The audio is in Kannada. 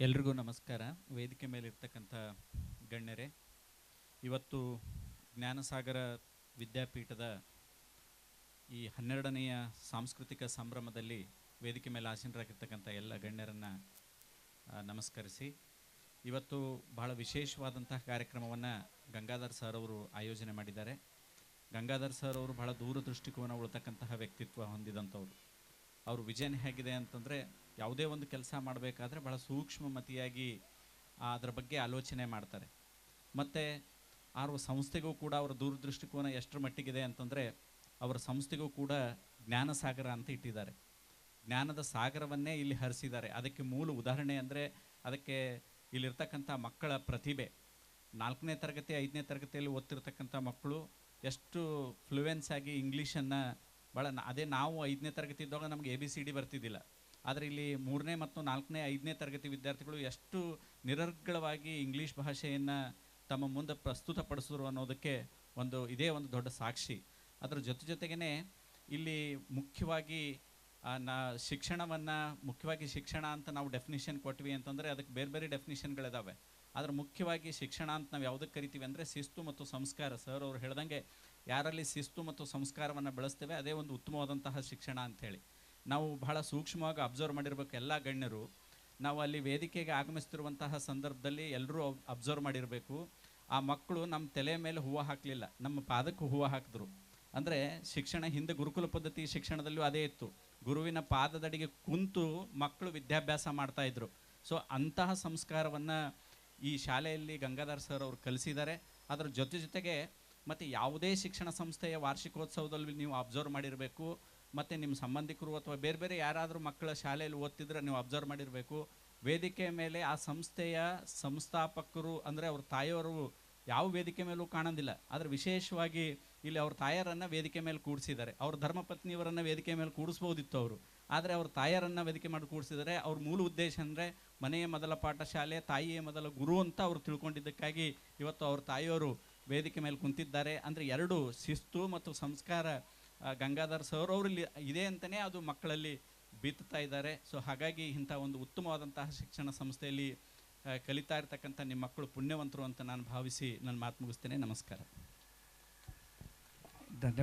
ಎಲ್ರಿಗೂ ನಮಸ್ಕಾರ. ವೇದಿಕೆ ಮೇಲೆ ಇರ್ತಕ್ಕಂಥ ಗಣ್ಯರೇ, ಇವತ್ತು ಜ್ಞಾನಸಾಗರ ವಿದ್ಯಾಪೀಠದ ಈ 12ನೆಯ ಸಾಂಸ್ಕೃತಿಕ ಸಂಭ್ರಮದಲ್ಲಿ ವೇದಿಕೆ ಮೇಲೆ ಆಸೀನರಾಗಿರ್ತಕ್ಕಂಥ ಎಲ್ಲ ಗಣ್ಯರನ್ನು ನಮಸ್ಕರಿಸಿ, ಇವತ್ತು ಬಹಳ ವಿಶೇಷವಾದಂತಹ ಕಾರ್ಯಕ್ರಮವನ್ನು ಗಂಗಾಧರ್ ಸರ್ ಅವರು ಆಯೋಜನೆ ಮಾಡಿದ್ದಾರೆ. ಗಂಗಾಧರ್ ಸರ್ ಅವರು ಬಹಳ ದೂರದೃಷ್ಟಿಕೋನ ಉಳ್ತಕ್ಕಂತಹ ವ್ಯಕ್ತಿತ್ವ ಹೊಂದಿದಂಥವ್ರು. ಅವ್ರ ವಿಷನ್ ಹೇಗಿದೆ ಅಂತಂದರೆ, ಯಾವುದೇ ಒಂದು ಕೆಲಸ ಮಾಡಬೇಕಾದ್ರೆ ಭಾಳ ಸೂಕ್ಷ್ಮಮತಿಯಾಗಿ ಅದರ ಬಗ್ಗೆ ಆಲೋಚನೆ ಮಾಡ್ತಾರೆ. ಮತ್ತು ಅವ್ರ ಸಂಸ್ಥೆಗೂ ಕೂಡ ಅವರ ದೂರದೃಷ್ಟಿಕೋನ ಎಷ್ಟರ ಮಟ್ಟಿಗಿದೆ ಅಂತಂದರೆ, ಅವರ ಸಂಸ್ಥೆಗೂ ಕೂಡ ಜ್ಞಾನಸಾಗರ ಅಂತ ಇಟ್ಟಿದ್ದಾರೆ. ಜ್ಞಾನದ ಸಾಗರವನ್ನೇ ಇಲ್ಲಿ ಹರಿಸಿದ್ದಾರೆ. ಅದಕ್ಕೆ ಮೂಲ ಉದಾಹರಣೆ ಅಂದರೆ, ಅದಕ್ಕೆ ಇಲ್ಲಿರ್ತಕ್ಕಂಥ ಮಕ್ಕಳ ಪ್ರತಿಭೆ. 4ನೇ ತರಗತಿ 5ನೇ ತರಗತಿಯಲ್ಲಿ ಓದ್ತಿರ್ತಕ್ಕಂಥ ಮಕ್ಕಳು ಎಷ್ಟು ಫ್ಲೂಯೆನ್ಸ್ ಆಗಿ ಇಂಗ್ಲೀಷನ್ನು ಅದೇ ನಾವು 5ನೇ ತರಗತಿ ಇದ್ದಾಗ ನಮಗೆ ABCD ಬರ್ತಿದ್ದಿಲ್ಲ. ಆದರೆ ಇಲ್ಲಿ 3ನೇ ಮತ್ತು 4ನೇ 5ನೇ ತರಗತಿ ವಿದ್ಯಾರ್ಥಿಗಳು ಎಷ್ಟು ನಿರರ್ಗಳವಾಗಿ ಇಂಗ್ಲೀಷ್ ಭಾಷೆಯನ್ನು ತಮ್ಮ ಮುಂದೆ ಪ್ರಸ್ತುತಪಡಿಸಿದ್ರು ಅನ್ನೋದಕ್ಕೆ ಇದೇ ಒಂದು ದೊಡ್ಡ ಸಾಕ್ಷಿ. ಅದರ ಜೊತೆಗೇ ಇಲ್ಲಿ ಮುಖ್ಯವಾಗಿ ಮುಖ್ಯವಾಗಿ ಶಿಕ್ಷಣ ಅಂತ ನಾವು ಡೆಫಿನಿಷನ್ ಕೊಟ್ವಿ ಅಂತಂದರೆ, ಅದಕ್ಕೆ ಬೇರೆ ಬೇರೆ ಡೆಫಿನಿಷನ್ಗಳಿದ್ದಾವೆ. ಆದರೆ ಮುಖ್ಯವಾಗಿ ಶಿಕ್ಷಣ ಅಂತ ನಾವು ಯಾವುದಕ್ಕೆ ಕರಿತೀವಿ ಅಂದರೆ, ಶಿಸ್ತು ಮತ್ತು ಸಂಸ್ಕಾರ. ಸರ್ ಅವ್ರು ಹೇಳ್ದಂಗೆ, ಯಾರಲ್ಲಿ ಶಿಸ್ತು ಮತ್ತು ಸಂಸ್ಕಾರವನ್ನು ಬೆಳೆಸ್ತೇವೆ ಅದೇ ಒಂದು ಉತ್ತಮವಾದಂತಹ ಶಿಕ್ಷಣ ಅಂಥೇಳಿ ನಾವು ಬಹಳ ಸೂಕ್ಷ್ಮವಾಗಿ ಅಬ್ಸರ್ವ್ ಮಾಡಿರ್ಬೇಕು. ಎಲ್ಲ ಗಣ್ಯರು ನಾವು ಅಲ್ಲಿ ವೇದಿಕೆಗೆ ಆಗಮಿಸ್ತಿರುವಂತಹ ಸಂದರ್ಭದಲ್ಲಿ ಎಲ್ಲರೂ ಅಬ್ಸರ್ವ್ ಮಾಡಿರಬೇಕು. ಆ ಮಕ್ಕಳು ನಮ್ಮ ತಲೆ ಮೇಲೆ ಹೂವು ಹಾಕಲಿಲ್ಲ, ನಮ್ಮ ಪಾದಕ್ಕೆ ಹೂವು ಹಾಕಿದ್ರು. ಅಂದರೆ ಶಿಕ್ಷಣ ಹಿಂದೆ ಗುರುಕುಲ ಪದ್ಧತಿ ಶಿಕ್ಷಣದಲ್ಲೂ ಅದೇ ಇತ್ತು. ಗುರುವಿನ ಪಾದದಡಿಗೆ ಕುಂತು ಮಕ್ಕಳು ವಿದ್ಯಾಭ್ಯಾಸ ಮಾಡ್ತಾಯಿದ್ರು. ಸೊ ಅಂತಹ ಸಂಸ್ಕಾರವನ್ನು ಈ ಶಾಲೆಯಲ್ಲಿ ಗಂಗಾಧರ್ ಸರ್ ಅವರು ಕಲಿಸಿದ್ದಾರೆ. ಅದರ ಜೊತೆಗೆ ಮತ್ತು ಯಾವುದೇ ಶಿಕ್ಷಣ ಸಂಸ್ಥೆಯ ವಾರ್ಷಿಕೋತ್ಸವದಲ್ಲಿ ನೀವು ಅಬ್ಸರ್ವ್ ಮಾಡಿರಬೇಕು, ಮತ್ತು ನಿಮ್ಮ ಸಂಬಂಧಿಕರು ಅಥವಾ ಬೇರೆ ಬೇರೆ ಯಾರಾದರೂ ಮಕ್ಕಳ ಶಾಲೆಯಲ್ಲಿ ಓದ್ತಿದ್ರೆ ನೀವು ಅಬ್ಸರ್ವ್ ಮಾಡಿರಬೇಕು. ವೇದಿಕೆ ಮೇಲೆ ಆ ಸಂಸ್ಥೆಯ ಸಂಸ್ಥಾಪಕರು ಅಂದರೆ ಅವ್ರ ತಾಯಿಯವರು ಯಾವ ವೇದಿಕೆ ಮೇಲೂ ಕಾಣೋದಿಲ್ಲ. ಆದರೆ ವಿಶೇಷವಾಗಿ ಇಲ್ಲಿ ಅವ್ರ ತಾಯರನ್ನು ವೇದಿಕೆ ಮೇಲೆ ಕೂಡಿಸಿದ್ದಾರೆ. ಅವ್ರ ಧರ್ಮಪತ್ನಿಯವರನ್ನು ವೇದಿಕೆ ಮೇಲೆ ಕೂಡಿಸ್ಬೋದಿತ್ತು ಅವರು, ಆದರೆ ಅವ್ರ ತಾಯರನ್ನು ವೇದಿಕೆ ಮಾಡಿ ಕೂಡಿಸಿದ್ದಾರೆ. ಅವ್ರ ಮೂಲ ಉದ್ದೇಶ ಅಂದರೆ ಮನೆಯ ಮೊದಲ ಪಾಠಶಾಲೆ, ತಾಯಿಯೇ ಮೊದಲ ಗುರು ಅಂತ ಅವರು ತಿಳ್ಕೊಂಡಿದ್ದಕ್ಕಾಗಿ ಇವತ್ತು ಅವ್ರ ತಾಯಿಯವರು ವೇದಿಕೆ ಮೇಲೆ ಕುಂತಿದ್ದಾರೆ. ಅಂದರೆ ಎರಡು ಶಿಸ್ತು ಮತ್ತು ಸಂಸ್ಕಾರ ಗಂಗಾಧರ್ ಸರ್ ಅವರಲ್ಲಿ ಇದೆ ಅಂತಲೇ ಅದು ಮಕ್ಕಳಲ್ಲಿ ಬಿತ್ತುತ್ತಾ ಇದ್ದಾರೆ. ಸೊ ಹಾಗಾಗಿ ಇಂಥ ಒಂದು ಉತ್ತಮವಾದಂತಹ ಶಿಕ್ಷಣ ಸಂಸ್ಥೆಯಲ್ಲಿ ಕಲಿತಾ ಇರ್ತಕ್ಕಂಥ ನಿಮ್ಮ ಮಕ್ಕಳು ಪುಣ್ಯವಂತರು ಅಂತ ನಾನು ಭಾವಿಸಿ ನನ್ನ ಮಾತು ಮುಗಿಸ್ತೇನೆ. ನಮಸ್ಕಾರ.